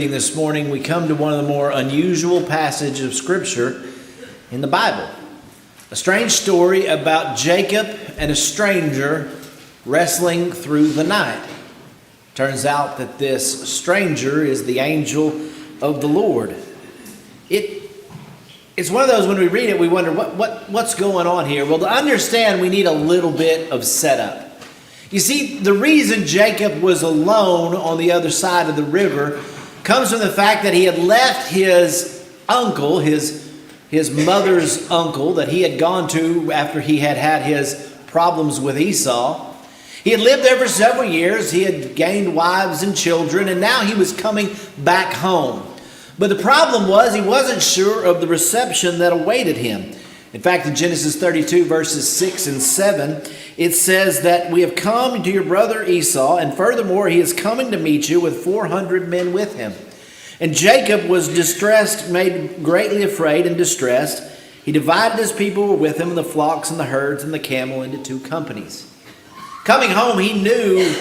This morning we come to one of the more unusual passages of Scripture in the Bible. A strange story about Jacob and a stranger wrestling through the night. Turns out that this stranger is the angel of the Lord. It's one of those when we read it we wonder what's going on here. Well, to understand we need a little bit of setup. You see, the reason Jacob was alone on the other side of the river comes from the fact that he had left his uncle, his mother's uncle, that he had gone to after he had his problems with Esau. He had lived there for several years. He had gained wives and children, and now he was coming back home. But the problem was he wasn't sure of the reception that awaited him. In fact, in Genesis 32, verses 6 and 7, it says that we have come to your brother Esau, and furthermore, he is coming to meet you with 400 men with him. And Jacob was distressed, made greatly afraid and distressed. He divided his people with him, the flocks and the herds and the camel, into two companies. Coming home, he knew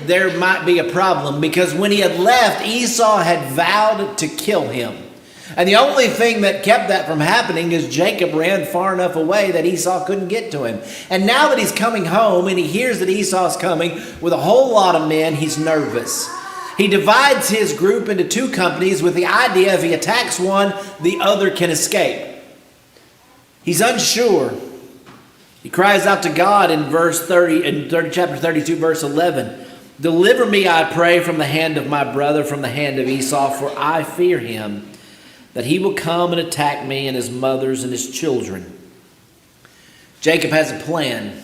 there might be a problem because when he had left, Esau had vowed to kill him. And the only thing that kept that from happening is Jacob ran far enough away that Esau couldn't get to him. And now that he's coming home and he hears that Esau's coming with a whole lot of men, he's nervous. He divides his group into two companies with the idea if he attacks one, the other can escape. He's unsure. He cries out to God in chapter 32, verse 11. Deliver me, I pray, from the hand of my brother, from the hand of Esau, for I fear him, that he will come and attack me and his mothers and his children. Jacob has a plan.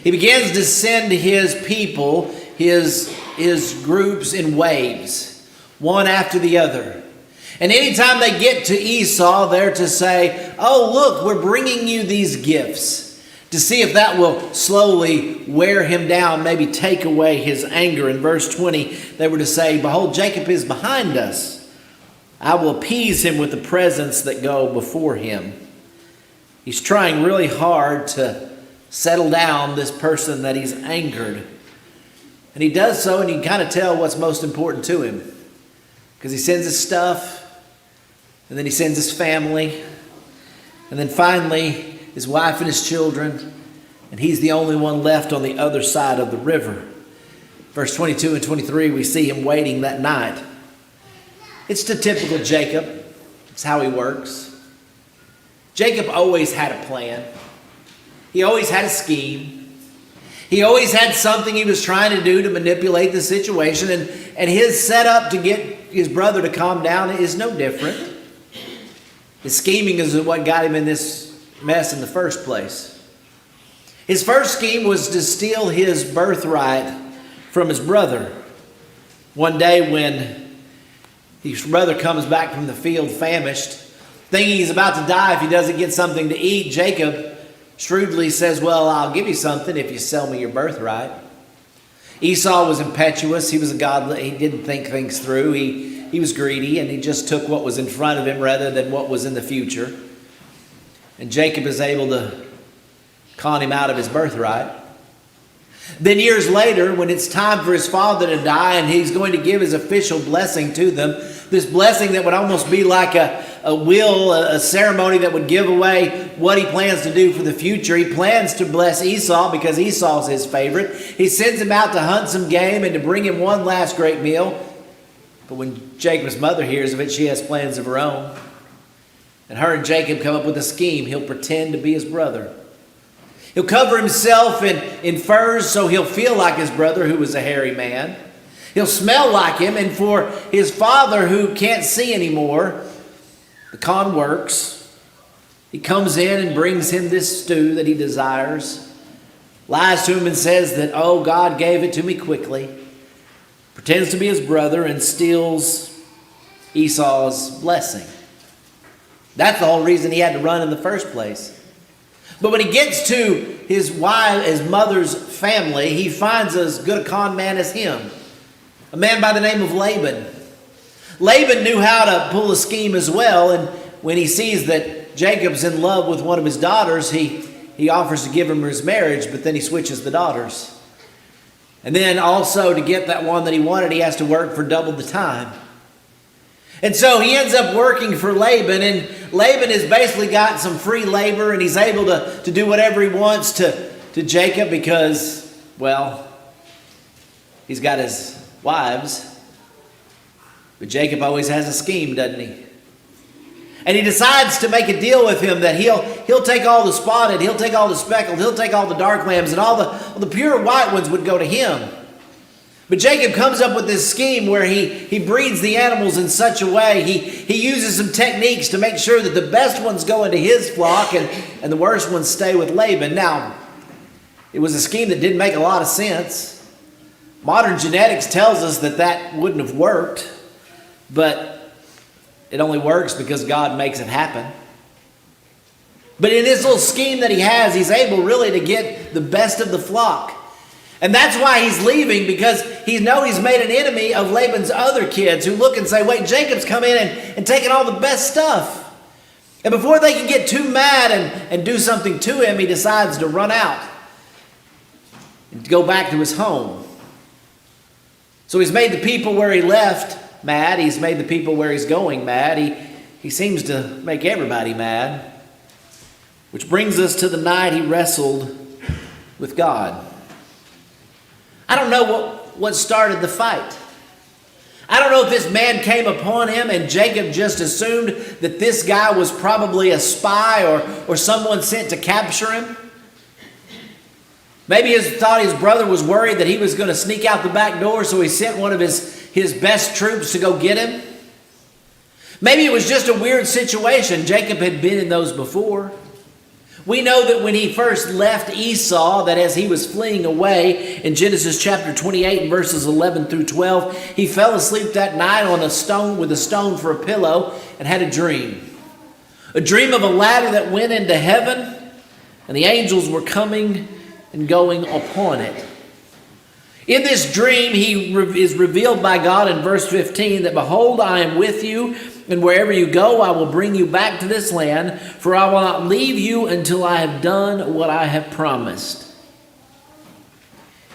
He begins to send his people, his groups in waves, one after the other. And anytime they get to Esau, they're to say, oh, look, we're bringing you these gifts, to see if that will slowly wear him down, maybe take away his anger. In verse 20, they were to say, behold, Jacob is behind us. I will appease him with the presents that go before him. He's trying really hard to settle down this person that he's angered. And he does so, and you can kind of tell what's most important to him. Because he sends his stuff, and then he sends his family, and then finally his wife and his children, and he's the only one left on the other side of the river. Verse 22 and 23, we see him waiting that night. It's the typical Jacob. It's how he works. Jacob always had a plan. He always had a scheme. He always had something he was trying to do to manipulate the situation. And his setup to get his brother to calm down is no different. His scheming is what got him in this mess in the first place. His first scheme was to steal his birthright from his brother. One day when his brother comes back from the field famished, thinking he's about to die if he doesn't get something to eat, Jacob shrewdly says, well, I'll give you something if you sell me your birthright. Esau was impetuous. He was a godly. He didn't think things through. He was greedy, and he just took what was in front of him rather than what was in the future. And Jacob is able to con him out of his birthright. Then years later, when it's time for his father to die and he's going to give his official blessing to them, this blessing that would almost be like a will, a ceremony that would give away what he plans to do for the future. He plans to bless Esau because Esau's his favorite. He sends him out to hunt some game and to bring him one last great meal. But when Jacob's mother hears of it, she has plans of her own. And her and Jacob come up with a scheme. He'll pretend to be his brother. He'll cover himself in furs so he'll feel like his brother, who was a hairy man. He'll smell like him, and for his father, who can't see anymore, the con works. He comes in and brings him this stew that he desires, lies to him and says that, oh, God gave it to me quickly, pretends to be his brother, and steals Esau's blessing. That's the whole reason he had to run in the first place. But when he gets to his mother's family, he finds as good a con man as him, a man by the name of Laban. Laban knew how to pull a scheme as well, and when he sees that Jacob's in love with one of his daughters, he offers to give him his marriage, but then he switches the daughters. And then also to get that one that he wanted, he has to work for double the time. And so he ends up working for Laban, and Laban has basically got some free labor, and he's able to do whatever he wants to Jacob because, well, he's got his wives. But Jacob always has a scheme, doesn't he? And he decides to make a deal with him that he'll take all the spotted, he'll take all the speckled, he'll take all the dark lambs, and all the pure white ones would go to him. But Jacob comes up with this scheme where he breeds the animals in such a way, he uses some techniques to make sure that the best ones go into his flock and the worst ones stay with Laban. Now, it was a scheme that didn't make a lot of sense. Modern genetics tells us that wouldn't have worked, but it only works because God makes it happen. But in this little scheme that he has, he's able really to get the best of the flock. And that's why he's leaving, because he knows he's made an enemy of Laban's other kids who look and say, wait, Jacob's come in and taken all the best stuff. And before they can get too mad and do something to him, he decides to run out and to go back to his home. So he's made the people where he left mad. He's made the people where he's going mad. He seems to make everybody mad. Which brings us to the night he wrestled with God. I don't know what started the fight. I don't know if this man came upon him and Jacob just assumed that this guy was probably a spy or someone sent to capture him. Maybe he thought his brother was worried that he was going to sneak out the back door, so he sent one of his best troops to go get him. Maybe it was just a weird situation. Jacob had been in those before. We know that when he first left Esau, that as he was fleeing away in Genesis chapter 28 and verses 11 through 12, he fell asleep that night on a stone with a stone for a pillow and had a dream. A dream of a ladder that went into heaven, and the angels were coming and going upon it. In this dream, he is revealed by God in verse 15 that, behold, I am with you, and wherever you go, I will bring you back to this land, for I will not leave you until I have done what I have promised.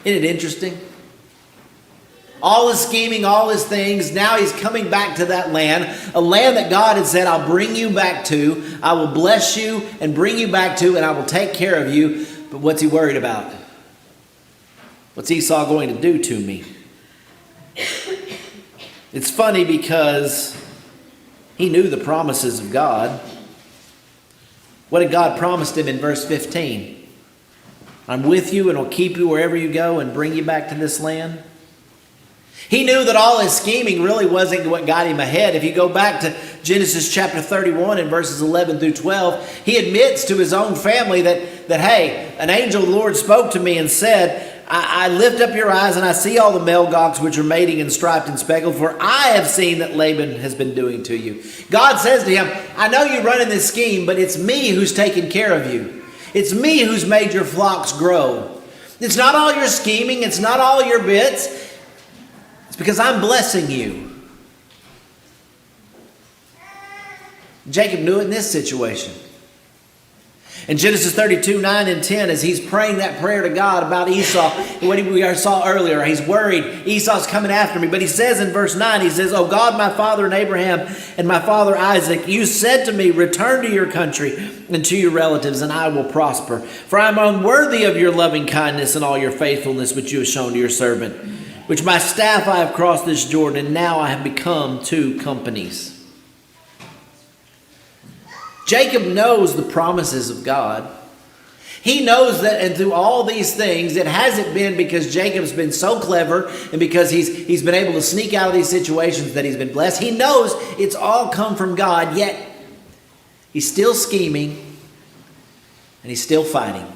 Isn't it interesting? All his scheming, all his things, now he's coming back to that land, a land that God had said, I'll bring you back to, I will bless you and bring you back to, and I will take care of you. But what's he worried about? What's Esau going to do to me? It's funny because he knew the promises of God. What did God promise him in verse 15? I'm with you and will keep you wherever you go and bring you back to this land. He knew that all his scheming really wasn't what got him ahead. If you go back to Genesis chapter 31 and verses 11 through 12, he admits to his own family that hey, an angel of the Lord spoke to me and said, I lift up your eyes and I see all the male gawks which are mating and striped and speckled, for I have seen that Laban has been doing to you. God says to him, I know you're running this scheme, but it's me who's taking care of you. It's me who's made your flocks grow. It's not all your scheming. It's not all your bits. It's because I'm blessing you. Jacob knew it in this situation. In Genesis 32, 9 and 10, as he's praying that prayer to God about Esau, what we saw earlier, he's worried, Esau's coming after me. But he says in verse 9, he says, O God, my father and Abraham and my father Isaac, you said to me, return to your country and to your relatives, and I will prosper. For I am unworthy of your loving kindness and all your faithfulness which you have shown to your servant. Which my staff I have crossed this Jordan, and now I have become two companies. Jacob knows the promises of God. He knows that, and through all these things, it hasn't been because Jacob's been so clever and because he's been able to sneak out of these situations that he's been blessed. He knows it's all come from God, yet he's still scheming and he's still fighting.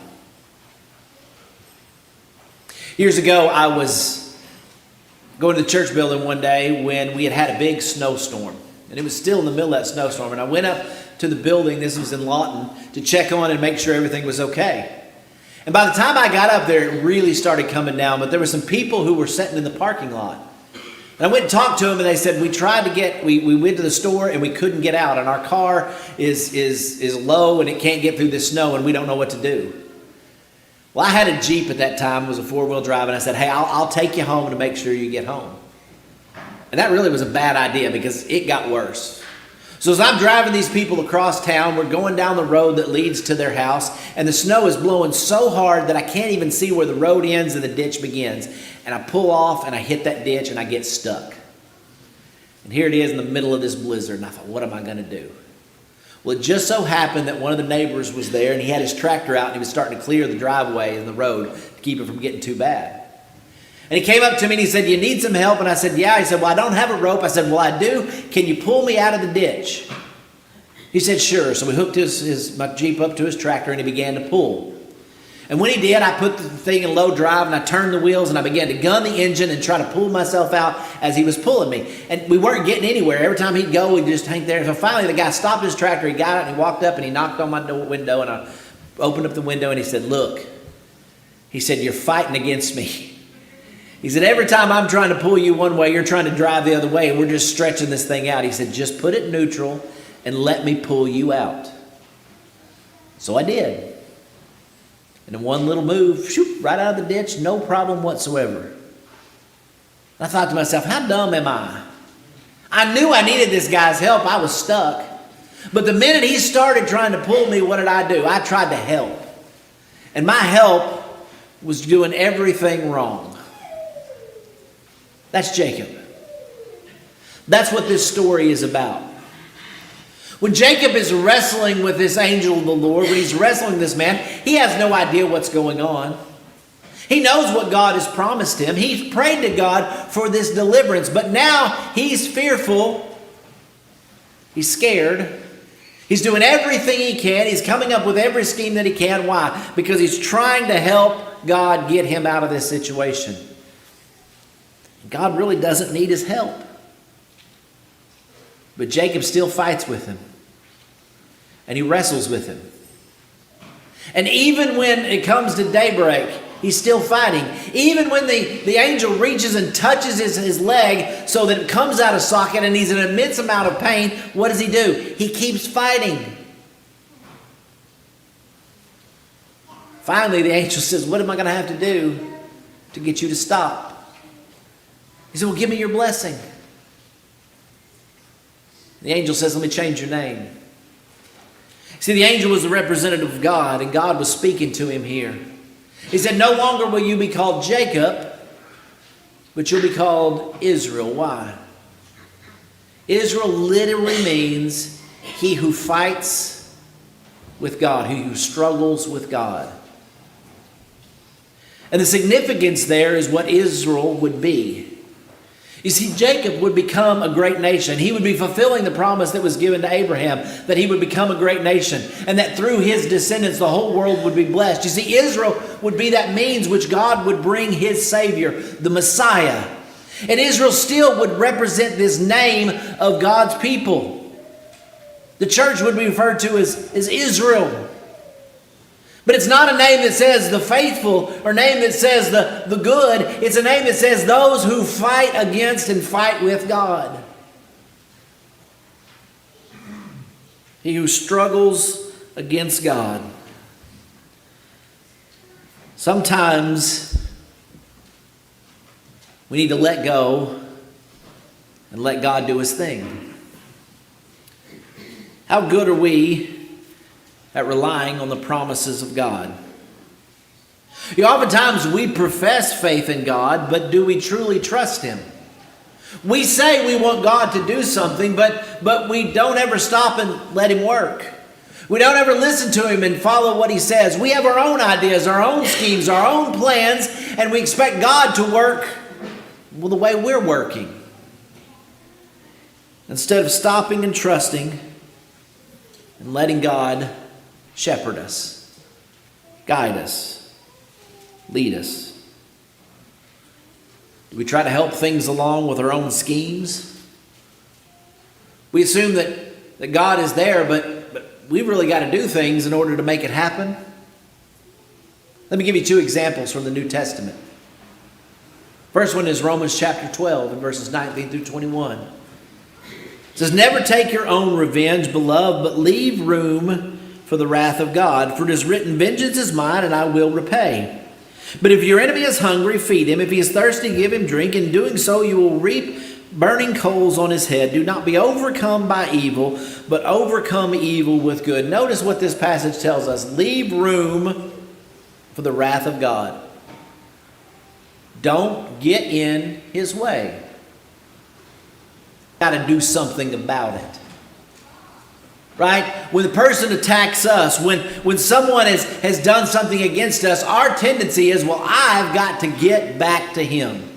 Years ago, I was going to the church building one day when we had a big snowstorm. And it was still in the middle of that snowstorm. And I went up to the building, this was in Lawton, to check on and make sure everything was okay. And by the time I got up there, it really started coming down. But there were some people who were sitting in the parking lot. And I went and talked to them, and they said, we went to the store and we couldn't get out. And our car is low and it can't get through this snow and we don't know what to do. Well, I had a Jeep at that time. It was a 4-wheel drive. And I said, hey, I'll take you home to make sure you get home. And that really was a bad idea because it got worse. So as I'm driving these people across town, we're going down the road that leads to their house, and the snow is blowing so hard that I can't even see where the road ends and the ditch begins. And I pull off and I hit that ditch and I get stuck. And here it is in the middle of this blizzard, and I thought, what am I going to do? Well, it just so happened that one of the neighbors was there, and he had his tractor out, and he was starting to clear the driveway and the road to keep it from getting too bad. And he came up to me and he said, you need some help? And I said, yeah. He said, well, I don't have a rope. I said, well, I do. Can you pull me out of the ditch? He said, sure. So we hooked my Jeep up to his tractor and he began to pull. And when he did, I put the thing in low drive and I turned the wheels and I began to gun the engine and try to pull myself out as he was pulling me. And we weren't getting anywhere. Every time he'd go, we'd just hang there. So finally the guy stopped his tractor, he got out and he walked up and he knocked on my window, and I opened up the window and he said, look, he said, you're fighting against me. He said, every time I'm trying to pull you one way, you're trying to drive the other way, and we're just stretching this thing out. He said, just put it neutral and let me pull you out. So I did. And in one little move, shoot, right out of the ditch, no problem whatsoever. I thought to myself, how dumb am I? I knew I needed this guy's help. I was stuck. But the minute he started trying to pull me, what did I do? I tried to help. And my help was doing everything wrong. That's Jacob. That's what this story is about. When Jacob is wrestling with this angel of the Lord, when he's wrestling with this man, he has no idea what's going on. He knows what God has promised him. He's prayed to God for this deliverance, but now he's fearful. He's scared. He's doing everything he can. He's coming up with every scheme that he can. Why? Because he's trying to help God get him out of this situation. God really doesn't need his help. But Jacob still fights with him. And he wrestles with him. And even when it comes to daybreak, he's still fighting. Even when the angel reaches and touches his leg so that it comes out of socket and he's in an immense amount of pain, what does he do? He keeps fighting. Finally, the angel says, what am I going to have to do to get you to stop? He said, well, give me your blessing. The angel says, let me change your name. See, the angel was the representative of God, and God was speaking to him here. He said, no longer will you be called Jacob, but you'll be called Israel. Why? Israel literally means he who fights with God, he who struggles with God. And the significance there is what Israel would be. You see, Jacob would become a great nation. He would be fulfilling the promise that was given to Abraham, that he would become a great nation, and that through his descendants the whole world would be blessed. You see, Israel would be that means which God would bring his Savior, the Messiah. And Israel still would represent this name of God's people. The church would be referred to as Israel. But it's not a name that says the faithful or a name that says the good. It's a name that says those who fight against and fight with God. He who struggles against God. Sometimes we need to let go and let God do his thing. How good are we at relying on the promises of God? Oftentimes we profess faith in God, but do we truly trust him? We say we want God to do something, but we don't ever stop and let him work. We don't ever listen to him and follow what he says. We have our own ideas, our own schemes, our own plans, and we expect God to work the way we're working. Instead of stopping and trusting and letting God shepherd us, guide us, lead us. Do we try to help things along with our own schemes? We assume that God is there, but we've really got to do things in order to make it happen. Let me give you two examples from the New Testament. First one is Romans chapter 12 and verses 19 through 21. It says, never take your own revenge, beloved, but leave room for the wrath of God. For it is written, vengeance is mine, and I will repay. But if your enemy is hungry, feed him. If he is thirsty, give him drink. In doing so, you will reap burning coals on his head. Do not be overcome by evil, but overcome evil with good. Notice what this passage tells us. Leave room for the wrath of God. Don't get in his way. Got to do something about it. Right? When the person attacks us, when someone has done something against us, our tendency is, well, I've got to get back to him.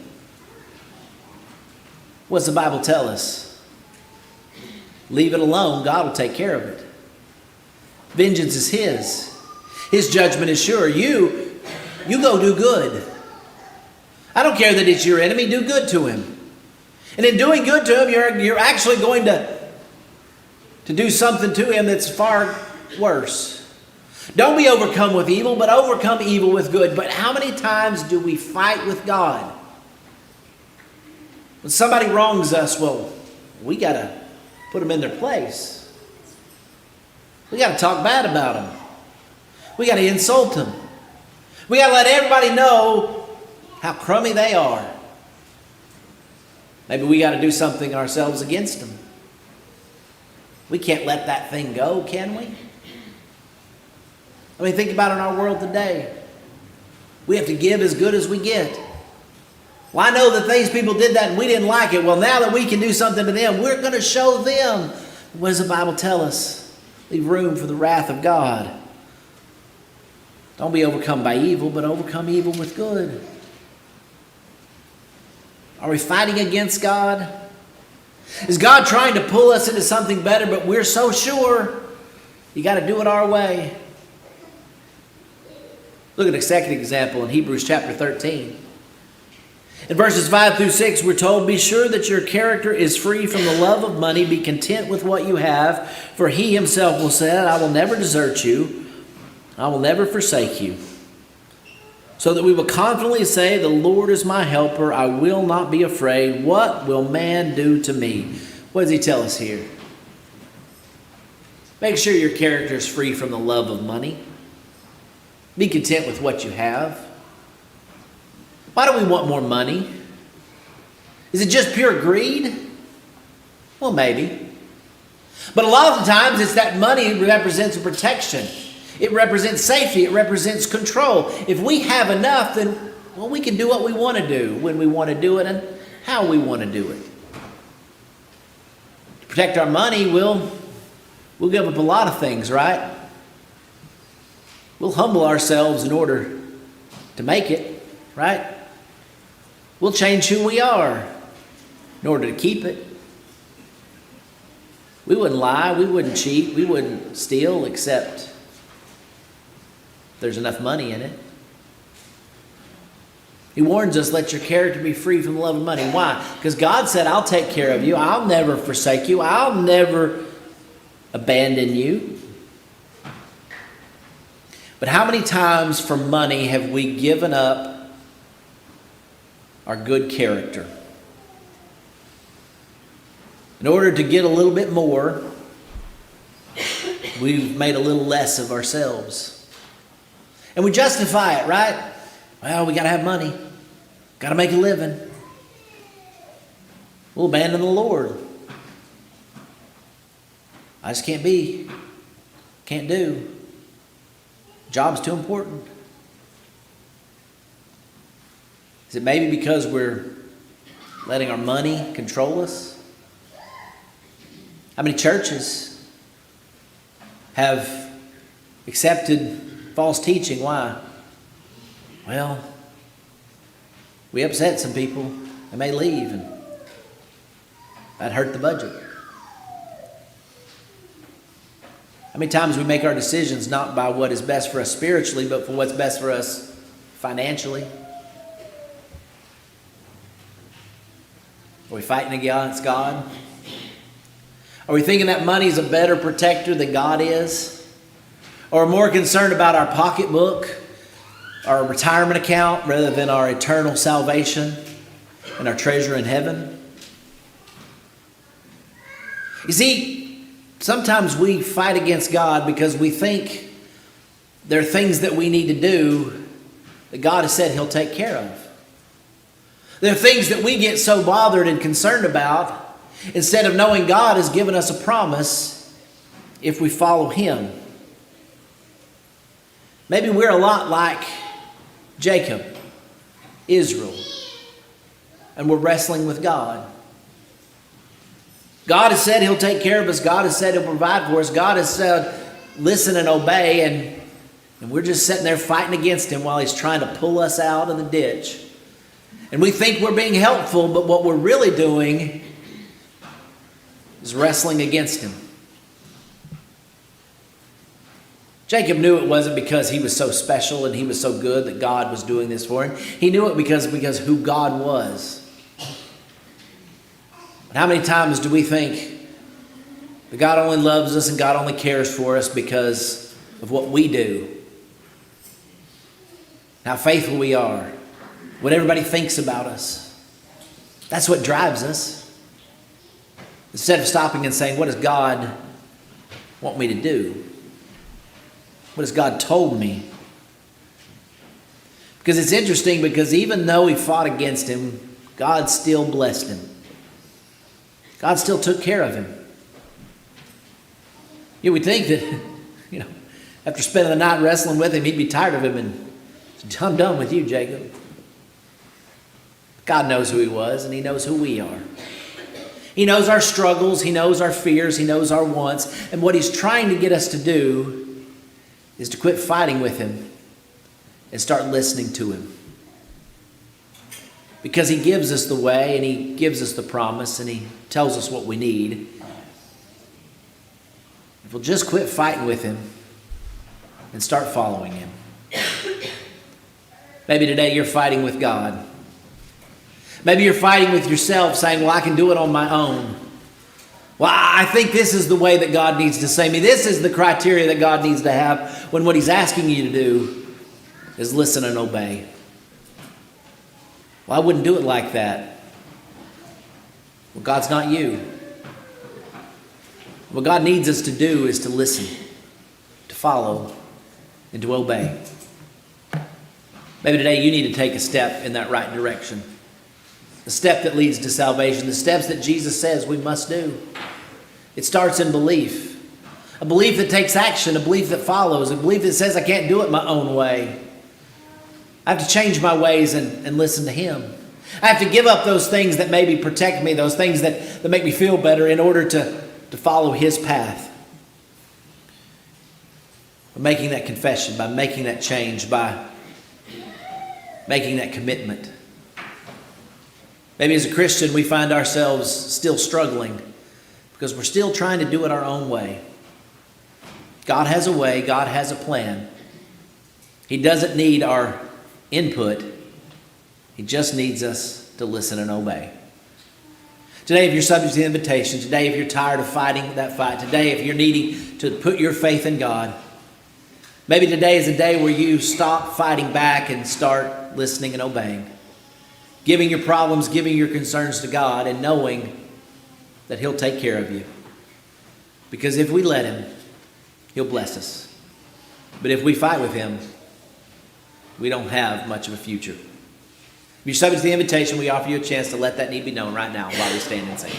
What's the Bible tell us? Leave it alone. God will take care of it. Vengeance is his. His judgment is sure. You go do good. I don't care that it's your enemy. Do good to him. And in doing good to him, you're actually going to do something to him that's far worse. Don't be overcome with evil, but overcome evil with good. But how many times do we fight with God? When somebody wrongs us, well, we got to put them in their place. We got to talk bad about them. We got to insult them. We got to let everybody know how crummy they are. Maybe we got to do something ourselves against them. We can't let that thing go, can we? I mean, think about it in our world today. We have to give as good as we get. Well, I know that these people did that and we didn't like it. Well, now that we can do something to them, we're going to show them. What does the Bible tell us? Leave room for the wrath of God. Don't be overcome by evil, but overcome evil with good. Are we fighting against God? Is God trying to pull us into something better, but we're so sure you got to do it our way? Look at a second example in Hebrews chapter 13. In verses 5 through 6, we're told, be sure that your character is free from the love of money. Be content with what you have, for he himself will say, I will never desert you. I will never forsake you. So that we will confidently say, the Lord is my helper. I will not be afraid. What will man do to me? What does he tell us here? Make sure your character is free from the love of money. Be content with what you have. Why do we want more money? Is it just pure greed? Well, maybe. But a lot of the times it's that money represents a protection. It represents safety. It represents control. If we have enough, then, well, we can do what we want to do, when we want to do it, and how we want to do it. To protect our money, we'll give up a lot of things, right? We'll humble ourselves in order to make it, right? We'll change who we are in order to keep it. We wouldn't lie. We wouldn't cheat. We wouldn't steal except there's enough money in it. He warns us, let your character be free from the love of money. Why? Because God said, I'll take care of you. I'll never forsake you. I'll never abandon you. But how many times for money have we given up our good character? In order to get a little bit more, we've made a little less of ourselves. And we justify it, right? Well, we got to have money. Got to make a living. We'll abandon the Lord. I just can't be. Can't do. Job's too important. Is it maybe because we're letting our money control us? How many churches have accepted false teaching? Why? Well, we upset some people. They may leave, and that hurt the budget. How many times we make our decisions not by what is best for us spiritually, but for what's best for us financially? Are we fighting against God? Are we thinking that money is a better protector than God is? Or more concerned about our pocketbook, our retirement account, rather than our eternal salvation and our treasure in heaven? You see, sometimes we fight against God because we think there are things that we need to do that God has said He'll take care of. There are things that we get so bothered and concerned about instead of knowing God has given us a promise if we follow Him. Maybe we're a lot like Jacob, Israel, and we're wrestling with God. God has said He'll take care of us. God has said He'll provide for us. God has said, listen and obey, and we're just sitting there fighting against Him while He's trying to pull us out of the ditch. And we think we're being helpful, but what we're really doing is wrestling against Him. Jacob knew it wasn't because he was so special and he was so good that God was doing this for him. He knew it because who God was. But how many times do we think that God only loves us and God only cares for us because of what we do? How faithful we are. What everybody thinks about us. That's what drives us. Instead of stopping and saying, what does God want me to do? What has God told me? Because it's interesting, because even though he fought against him, God still blessed him. God still took care of him. You would think that, after spending the night wrestling with him, he'd be tired of him and I'm done with you, Jacob. God knows who he was, and he knows who we are. He knows our struggles, he knows our fears, he knows our wants, and what he's trying to get us to do is to quit fighting with him and start listening to him. Because he gives us the way, and he gives us the promise, and he tells us what we need. If we'll just quit fighting with him and start following him. Maybe today you're fighting with God. Maybe you're fighting with yourself, saying, well, I can do it on my own. Well, I think this is the way that God needs to say me. This is the criteria that God needs to have, when what he's asking you to do is listen and obey. Well, I wouldn't do it like that. Well, God's not you. What God needs us to do is to listen, to follow, and to obey. Maybe today you need to take a step in that right direction. The step that leads to salvation, the steps that Jesus says we must do. It starts in belief. A belief that takes action, a belief that follows, a belief that says I can't do it my own way. I have to change my ways and listen to him. I have to give up those things that maybe protect me, those things that make me feel better in order to follow his path. By making that confession, by making that change, by making that commitment. Maybe as a Christian we find ourselves still struggling because we're still trying to do it our own way. God has a way, God has a plan. He doesn't need our input. He just needs us to listen and obey. Today, if you're subject to the invitation, today if you're tired of fighting that fight, today if you're needing to put your faith in God, maybe today is a day where you stop fighting back and start listening and obeying. Giving your problems, giving your concerns to God, and knowing that he'll take care of you. Because if we let him, he'll bless us. But if we fight with him, we don't have much of a future. If you're subject to the invitation, we offer you a chance to let that need be known right now while we stand and sing.